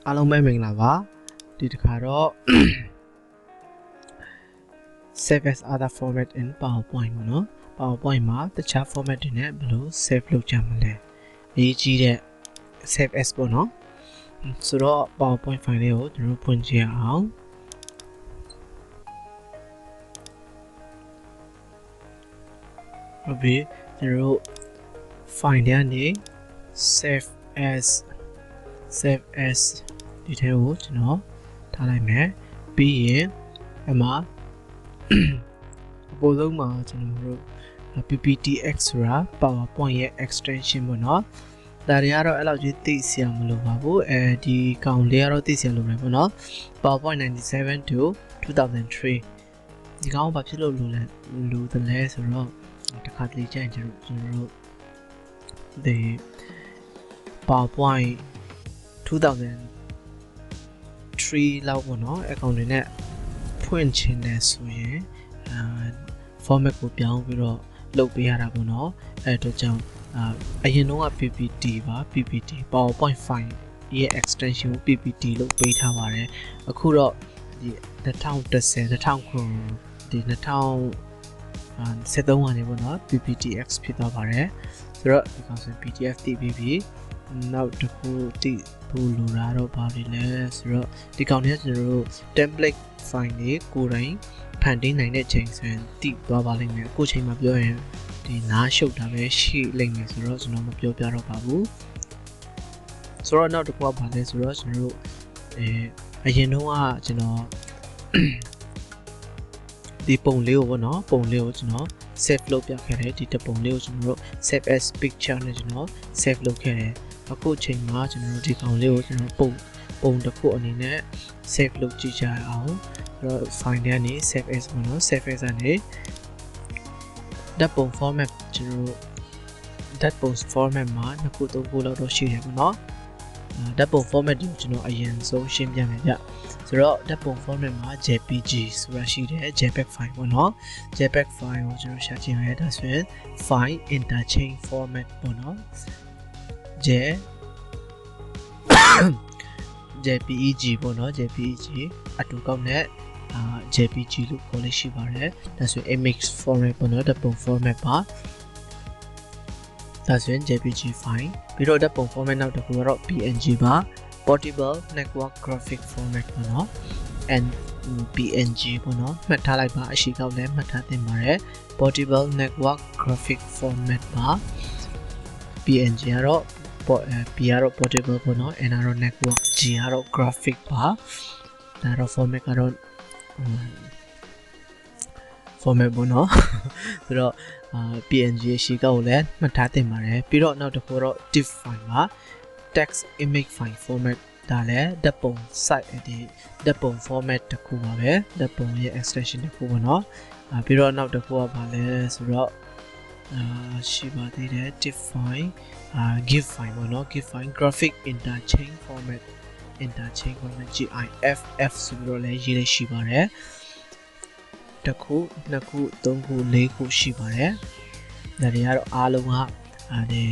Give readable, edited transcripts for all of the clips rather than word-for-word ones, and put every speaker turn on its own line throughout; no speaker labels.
အားလုံးပဲမင်္ဂလာပါဒီတစ်ခါတော့ save as other format in PowerPoint ပေါ့နော် PowerPoint မှာတခြား format တွေနဲ့ဘယ်လို save လုပ်ကြမလဲအရေးကြီးတဲ့ save as ပေါ့နော်ဆိုတော့ PowerPoint file လေးကိုကျွန်တော်ဖွင့်ကြည့်အောင်ဟုတ်ပြီကျွန်တော် file ထဲကနေ save as ဒီထဲကိုကျွန်တော်ထားလိုက်မယ်ပြီးရင်အမှအပေါ်ဆုံးမှာကျွန်တော်တို့ PPTX ဆိုတာ PowerPoint ရဲ့ extension ပေါ့နော်ဒါတွေကတော့အဲ့လောက်ကြီးသိစရာမလိုပါဘူးဒီကောင်လေးကတော့သိစရာလိုမယ်ပေါ့နော် PowerPoint 97 to 2003ဒီကောင်ဘာဖြစ်လို့လိုသလဲဆိုတော့တစ်ခါတလေကြာရင်ကျွန်တော်တို့ဒီ PowerPoint 2003လောက်ပေါ့နော်အကောင့်တွေနဲ့ဖွင့်ချင်တယ်ဆိုရင် format ကိုပြောင်းပြီးတော့လုပ်ပေးရတာပေါ့နော်အဲ့တော့ကြောင့်အရင်တော့က PPT ပါ PPT PowerPoint file ရဲ့ extension ကို PPT လို့ပေးထားပါတယ်အခုတော့ဒီ2010 2000ဒီ2013ကနေပေါ့နော် PPTX ဖြစ်သွားပါတယ်ဆိုတော့ဒီကောင်ဆို PDF တည်ပြီးပြီနောက်တစ်ခုတည်ဖို့လိုတာတော့ဘာတွေလဲဆိုတော့ဒီကောင်တွေကကျွန်တော်တို့ template file တွေကိုယ်တိုင်ဖန်တီးနိုင်တဲ့ချိန်ဆိုရင်တည်သွားပါလိမ့်မယ်အခုချိန်မှာပြောရင်ဒီနားရှုပ်တာပဲရှိလိမ့်မယ်ဆိုတော့ကျွန်တော်မပြောပြတော့ပါဘူးဆိုတော့နောက်တစ်ခုကဘာလဲဆိုတော့ကျွန်တော်တို့အရင်တော့ကကျွန်တော်ဒီပုံလေးကိုပေါ့နော်ပုံလေးကိုကျွန်တော် save လုပ်ပြခဲ့တယ်ဒီတပုံလေးကိုကျွန်တော်တို့ save as picture နဲ့ကျွန်တော် save လုပ်ခဲ့တယ်အခုချိန်မှာကျွန်တော်တို့ဒီကောင်လေးကိုကျွန်တော်ပုံတစ်ခုအနေနဲ့ save လုပ်ကြည့်ကြအောင်အဲ့တော့ file ထဲကနေ save as ပေါ့နော် save as ကနေဓာတ်ပုံ format ကျွန်တော်တို့ဓာတ်ပုံ format မှာနှစ်ခုသုံးခုလောက်တော့ရှိတယ်ပေါ့နော်ဓာတ်ပုံ format ကိုကျွန်တော်အရင်ဆုံးရှင်းပြမယ်ဗျဆိုတော့ဓာတ်ပုံ format မှာ JPG ဆိုတာရှိတယ် JPEG file ပေါ့နော် JPEG file ကိုကျွန်တော်ရှာကြည့်ရတာဆိုရင် file interchange format ပေါ့နော် JPEG ပေါ့နော် JPEG အတူကောက်နဲ့JPG လို့ခေါ်လို့ရှိပါတယ်ဒါဆိုရင် image format ပေါ့နော်ဓာတ်ပုံ format ပါဒါဆိုရင် JPG file ပြီးတော့ဓာတ်ပုံ format နောက်တစ်ခုကတော့ PNG ပါ portable network graphic format ပေါ့နော် and PNG ပေါ့နော်မှတ်ထားလိုက်ပါအရှိကောက်လည်းမှတ်ထားသင့်ပါတယ် portable network graphic format ပါ PNG ကတော့P ကတော့ portable ပေါ့နော် N ကတော့ network G ကတော့ graphic ပါဒါတော့ format ကတော့format ပေါ့နော်ဆိုတော့PNG ရှိကောက်လည်းမှတ်ထားသင့်ပါတယ်ပြီးတော့နောက်တစ်ခုတော့ div file ပါ text image file format ဒါလည်းဓာတ်ပုံ site ဒီဓာတ်ပုံ format တစ်ခုပါပဲဓာတ်ပုံရဲ့ extension တစ်ခုပေါ့နော်ပြီးတော့နောက်တစ်ခုကဘာလဲဆိုတော့ရှိပါသေးတယ် div file GIF file ပေါ့နော် GIF file graphic interchange format GIF ဆိုပြီးတော့လည်းရေးရရှိပါတယ်တစ်ခုနှစ်ခုသုံးခုလေးခုရှိပါတယ်ဒါတွေကတော့အားလုံးကဒီ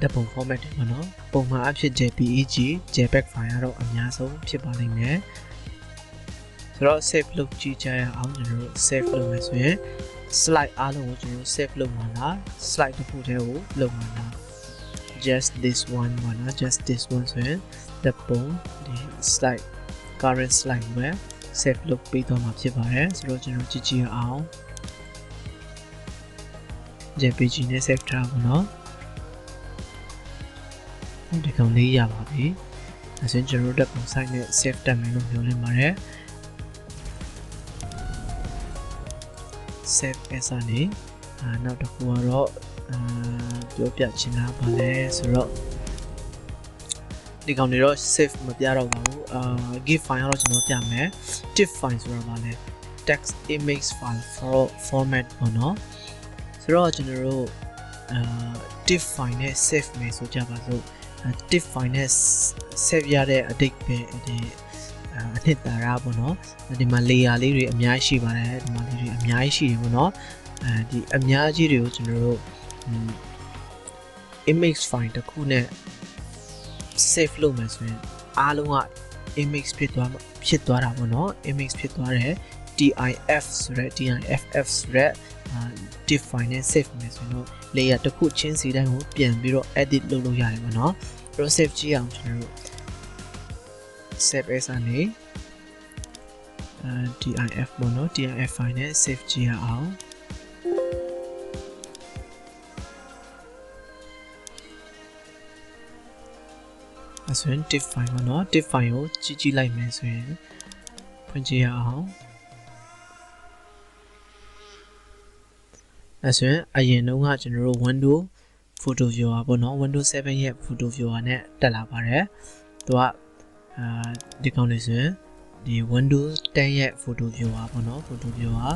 ဓာတ်ပုံ format တွေပေါ့နော်ပုံမှန်အဖြစ် JPEG JPEG file ကတော့အများဆုံးဖြစ်ပါလိမ့်မယ်ဆိုတော့ save လုပ်ကြည့်ကြရအောင်ကျွန်တော်တို့ save လုပ်မယ်ဆိုရင် slide အားလုံးကိုကျွန်တော် save လုပ်မှာလား slide တစ်ခုတည်းကိုလုပ်မှာလား just this one ပေါ့နော် just this one ဆိုရင်ဓာတ်ပုံဒီ slide current slide ပဲ save လုပ်ပြီးတော့မှာဖြစ်ပါတယ်ဆိုတော့ကျွန်တော်ကြည့်ကြည့်အောင် JPG နဲ့ save ထားပါတော့ဒီကောင်လေးရပါပြီအဲဆိုရင်ကျွန်တော်တို့ဓာတ်ပုံ site နဲ့ save တက်မယ်လို့ပြောနေပါတယ် save as အနေနောက်တစ်ခုကတော့ပြောပြချင်တာပါလဲဆိုတော့ဒီကောင်တွေတော့ save မပြတော့ပါဘူးGIF file ကတော့ကျွန်တော်ပြမယ် div file ဆိုတာပါလဲ text image file format ပေါ့နော်ဆိုတော့ကျွန်တော်တို့div file နဲ့ save မယ်ဆိုကြပါစို့div file နဲ့ save ရတဲ့အတိတ်ပဲဒီအနှစ်သာရပေါ့နော်ဒီမှာ layer လေးတွေအများကြီးရှိပါတယ်ဒီမှာလေးတွေအများကြီးရှိတယ်ပေါ့နော်ဒီအများကြီးတွေကိုကျွန်တော်တို့image file တစ်ခုနဲ့ save လုပ်မယ်ဆိုရင်အားလုံးက image ဖြစ်သွားတာပေါ့နော် image ဖြစ်သွားတယ် TIF ဆိုတဲ့ TIFF ဆိုတဲ့ define နဲ့ save မယ်ဆိုရင်တော့ layer တစ်ခုချင်းစီတိုင်းကိုပြန်ပြီးတော့ edit လုပ်လို့ရတယ်ပေါ့နော်အဲ့တော့ save ကြည့်အောင်ကျွန်တော်တို့ SaveAs ကနေ TIF ပေါ့နော် TIF file နဲ့ save ကြည့်ရအောင်ဆိုရင် div file ပေါ့နော် div file ကိုကြည့်လိုက်မယ်ဆိုရင်ဖွင့်ကြည့်ရအောင်ဆိုရင်အရင်တုန်းကကျွန်တော်တို့ Windows Photo Viewer ပေါ့နော် Windows 7 ရဲ့ Photo Viewer နဲ့တက်လာပါတယ်သူကဒီကောင်လေးဆိုရင်ဒီ Windows 10 ရဲ့ Photo Viewer ပေါ့နော် Photo Viewer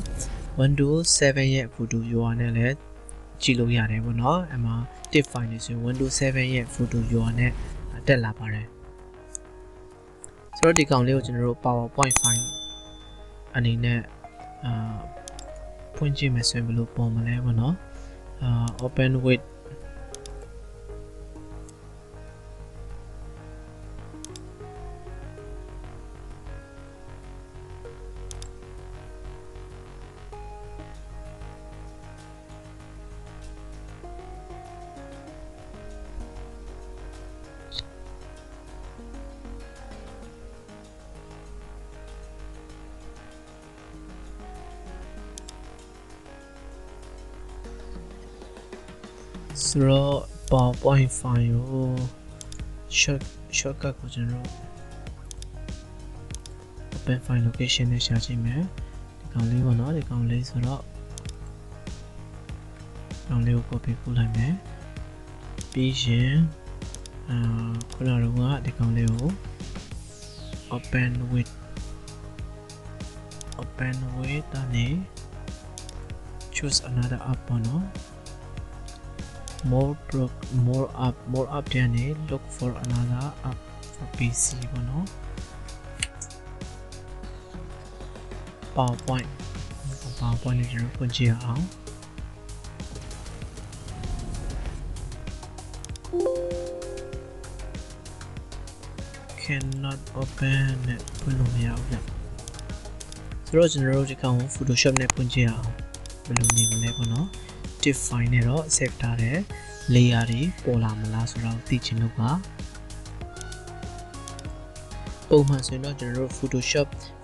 Windows 7 ရဲ့ Photo Viewer နဲ့လည်းကြည့်လို့ရတယ်ပေါ့နော်အမှ div file လေးဆိုရင် Windows 7 ရဲ့ Photo Viewer နဲ့တက်လာပါတယ်ဆိုတော့ဒီကောင်လေးကိုကျွန်တော်တို့ PowerPoint file အနေနဲ့ဖွင့်ကြည့်မယ်ဆိုရင်ဘယ်လိုပုံမလဲပေါ့နော်open withဆိုတော့ PowerPoint file ကို shortcut ကိုကျွန်တော် open file location နဲ့ရှာကြည့်မယ်ဒီကောင်လေးပေါ့နော်ဒီကောင်လေးဆိုတော့ကောင်လေးကို copy ပို့လိုက်မယ်ပြီးရင်ခုနကတော့ဒီကောင်လေးကို open with ကနေ choose another app ပေါ့နော်more up then look for another app for PC ပေါ့နော် PowerPoint နဲ့ကျွန်တော်ဖွင့်ကြည့်ရအောင် cannot open နဲ့ဖွင့်လို့မရဘူးဗျဆိုတော့ကျွန်တော်တို့ဒီကောင်ကို Photoshop နဲ့ဖွင့်ကြည့်ရအောင်ဘယ်လိုနေမလဲပေါ့နော်div file နဲ့တော့ save ထားတဲ့ layer တွေပေါ်လာမလားဆိုတော့သိချင်လို့ပါပုံမှန်ဆိုရင်တော့ကျွန်တော်တို့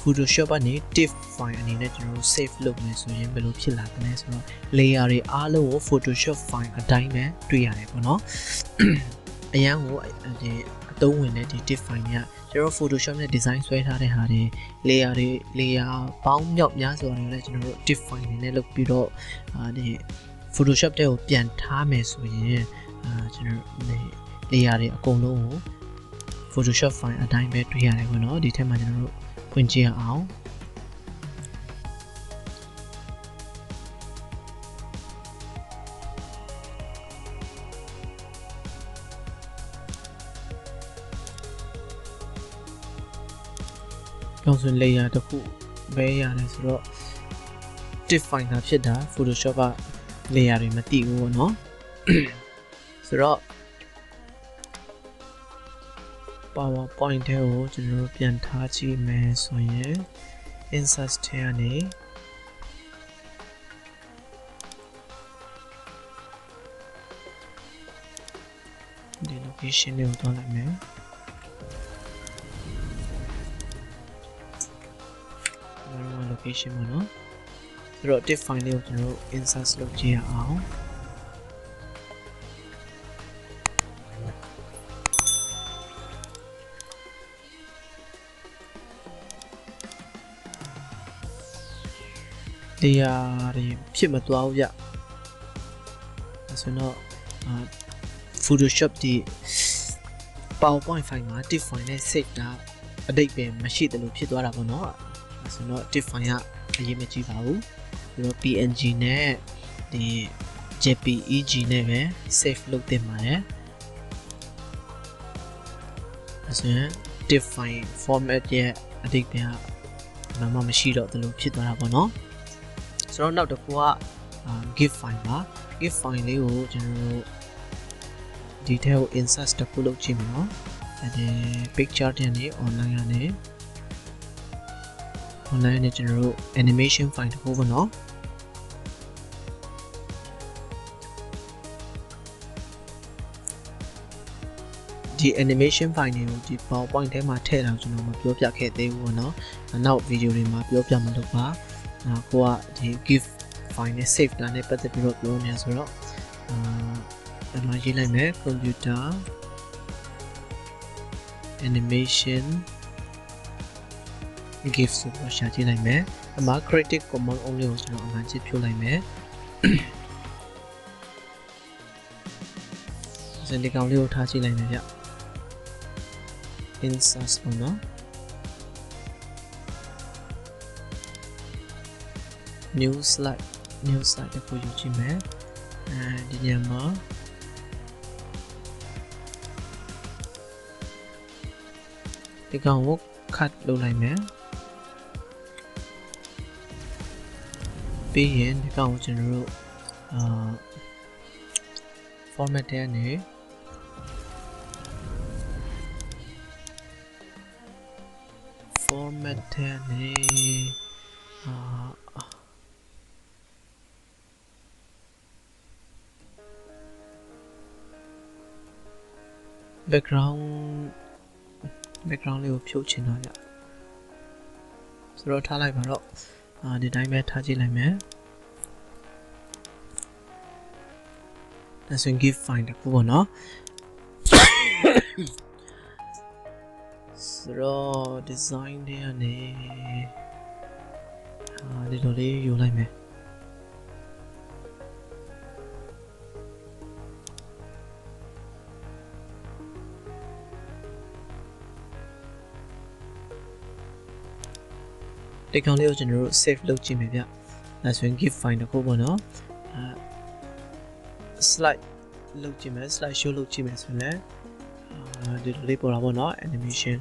Photoshop ကနေ div file အနေနဲ့ကျွန်တော်တို့ save လုပ်မယ်ဆိုရင်ဘယ်လိုဖြစ်လာသလဲဆိုတော့ layer တွေအားလုံးကို Photoshop file အတိုင်းပဲတွေ့ရတယ်ပေါ့နော်အရန်ကိုဒီအသုံးဝင်တဲ့ဒီ div file ကကျွန်တော် Photoshop နဲ့ design ဆွဲထားတဲ့ဟာတွေ layer ပေါင်းမြောက်များစွာတွေလည်းကျွန်တော်တို့ div file နဲ့လုပ်ပြီးတော့ဒီ Photoshop တဲ့ကိုပြန်ထားမယ်ဆိုရင်ကျွန်တော်layer တွေအကုန်လုံးကို Photoshop file အတိုင်းပဲတွေ့ရတယ်ပေါ့နော်ဒီထက်မှကျွန်တော်တို့ဖွင့်ကြည့်ရအောင်ကောင်းစွာ layer တစ်ခုပဲရတယ်ဆိုတော့ div file ကဖြစ်တာ Photoshop ကlayer တွေမသိဘူးပေါ့နော်ဆိုတော့ PowerPoint ထဲကိုကျွန်တော်တို့ပြန်ထားကြည့်မယ်ဆိုရင် insert ထဲကနေဒီ location လေးကိုတွန်းလိုက်မယ်ဒီ location ပေါ့နော်ဆိုတော့ div file လေးကိုကျွန်တော်တို့ insert လုပ်ကြည့်ရအောင်layer တွေဖြစ်မသွားဘူးဗျဆိုတော့ Photoshop ဒီ PowerPoint file မှာ div file နဲ့ save တာအတိတ်ပဲမရှိတယ်လို့ဖြစ်သွားတာပေါ့နော်ဆိုတော့ div file ကအရေးမကြီးပါဘူးဆိုတော့ PNG နဲ့ဒီ JPEG နဲ့ပဲ save လုပ်သင့်ပါတယ်ဆိုရင် div file format ရဲ့အတိတ်ပဲဘာမှမရှိတော့တယ်လို့ဖြစ်သွားတာပေါ့နော်ဆိုတော့နောက်တစ်ခုက GIF file ပါ GIF file လေးကိုကျွန်တော်တို့ဒီထဲကို insert တစ်ခုလုပ်ကြည့်မယ်နော် picture တဲ့နေ online ကနေ online နဲ့ကျွန်တော်တို့ animation file တစ်ခုပေါ့နော်ဒီ animation file တွေကိုဒီ PowerPoint ထဲမှာထည့်အောင်ကျွန်တော်မပြောပြခဲ့သေးဘူးပေါ့နော်နောက် video တွေမှာပြောပြမှာလို့ပါကိုကဒီ GIF file နဲ့ save တာနဲ့ပတ်သက်ပြီးတော့ပြောနေဆိုတော့အမှရေးလိုက်မယ် computer animation GIF ဆိုတော့ရှာကြည့်လိုက်မယ်အမှာ creative commons only ကိုကျွန်တော်အမှကြည့်ဖြုတ်လိုက်မယ်စင်ဒီကောင်လေးကိုထားကြည့်လိုက်မယ်ဗျ insert ပေါ့နော် new slide တစ်ခုယူကြည့်မယ်ဒီညမှာဒီကောင်ကို cut လုပ်လိုက်မယ်ပြီးရင်ဒီကောင်ကိုကျွန်တော်တို့format ထဲကနေ format ထဲနေ background လေးကိုဖြုတ်ချင်တော့ကြဆိုတော့ထားလိုက်ပါတော့ဒီတိုင်းပဲထားကြည့်လိုက်မယ်ဒါဆိုရင် GIF file တစ်ခုပေါ့နော်ဆိုတော့ design တွေကနေဒီလိုလေးယူလိုက်မယ်ဒီကောင်လေးကိုကျွန်တော်တို့ save လုပ်ကြည့်မယ်ဗျဒါဆိုရင် GIF file တစ်ခုပေါ့နော်slide လုပ်ကြည့်မယ် slide show လုပ်ကြည့်မယ်ဆိုရင်ဒီလိုလေးပေါ်လာပေါ့နော် animation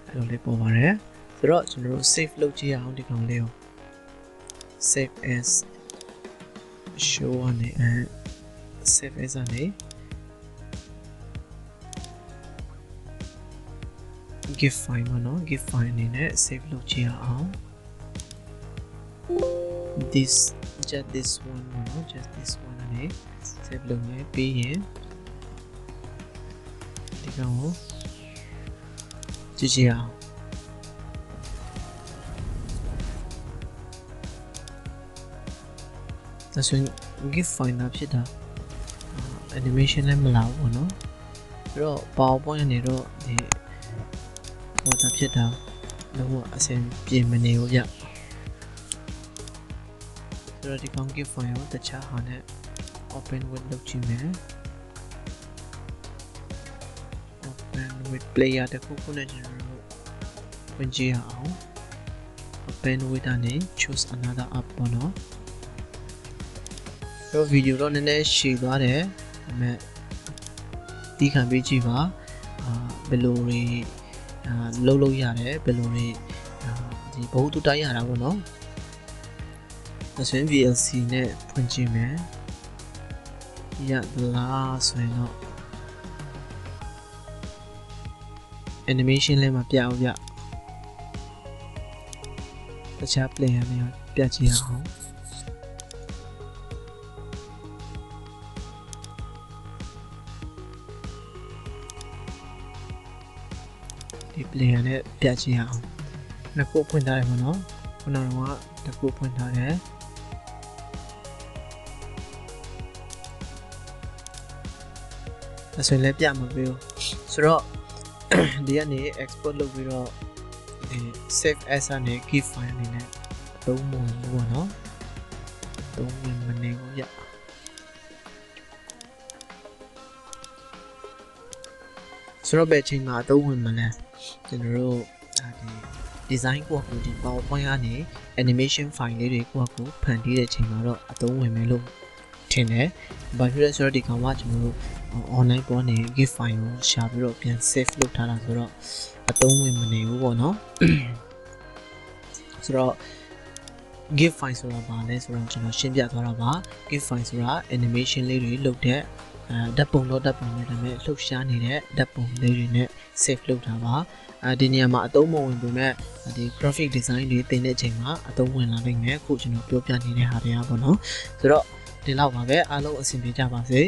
အဲ့လိုလေးပေါ်ပါတယ်ဆိုတော့ကျွန်တော်တို့ save လုပ်ကြည့်အောင်ဒီကောင်လေးကို save as show အနေ save as အနေ GIF file ပေါ့နော် GIF file အနေနဲ့ save လုပ်ကြည့်အောင် just this one ပေါ့နော် just this one အနေ save လုပ်မယ်ပြီးရင်ဒီကောင်ကိုကြည့်ကြည့်အောင်ဒါဆိုရင် GIF file တာဖြစ်တာ animation လည်းမလာဘူးပေါ့နော်ပြီးတော့ PowerPoint ကနေတော့ဒီပေါ်တာဖြစ်တာတော့အဆင်ပြေမနေဘူးဗျဆိုတော့ဒီကောင် GIF file ကိုတခြားဟာနဲ့ open with လုပ်ကြည့်မယ် open with player တစ်ခုခုနဲ့ကျွန်တော်တို့ဝင်ကြည့်ရအောင် open with ကနေ choose another app ပေါ့နော်ဆိုတော့ video တော့နည်းနည်းရှည်သွားတယ်ဒါပေမဲ့ဒီခံပေးကြည့်ပါဘယ်လိုတွေလုံးလုံးရတယ်ဘယ်လိုတွေဒီဘုတ်တူတိုင်းရတာပေါ့နော်ဒါဆိုရင် VLC နဲ့ဖွင့်ကြည့်မယ်ရလားဆိုရင်တော့ animation လည်းမပြအောင်ဗျတခြား player တွေပြကြည့်အောင်ဒီ player နဲ့ပြကြည့်အောင်နှစ်ခုဖွင့်ထားတယ်ပေါ့နော်ခုနကတော့တစ်ခုဖွင့်ထားတယ်ဆိုရင်လည်းပြမှာပြီးဆိုတော့ဒီကနေ export လုပ်ပြီးတော့ဒီ save as နဲ့ GIF file အနေနဲ့သုံးဖို့ပေါ့နော်သုံးဝင်မနေဘူးရဆိုတော့ဘယ်ချိန်မှာသုံးဝင်မလဲကျွန်တော်တို့ဒီ design ကိုဒီ PowerPoint ကနေ animation file လေးတွေကိုဖန်တီးတဲ့ချိန်မှာတော့အသုံးဝင်မယ်လို့ထင်တယ်။ဘာဖြစ်လဲဆိုတော့ဒီကောင်ကကျွန်တော်တို့ online ပေါ်နေ GIF file ကိုရှာပြီးတော့ပြန် save လုပ်ထားတာဆိုတော့အသုံးဝင်မနေဘူးပေါ့နော်။ဆိုတော့ GIF file ဆိုတာဘာလဲဆိုတော့ကျွန်တော်ရှင်းပြသွားတာပါ GIF file ဆိုတာ animation လေးတွေလုပ်တဲ့ ဓာတ်ပုံနဲ့ဒါပေမဲ့လှုပ်ရှားနေတဲ့ဓာတ်ပုံလေးတွေနဲ့ save လုပ်တာပါဒီနေရာမှာအသုံးမဝင်ပေမဲ့ဒီ graphic design တွေသင်တဲ့အချိန်မှာအသုံးဝင်လာနိုင်မယ်အခုကျွန်တော်ပြောပြနေတဲ့ဟာတွေကပေါ့နော်ဆိုတော့ဒီလောက်ပါပဲအားလုံးအဆင်ပြေကြပါစေ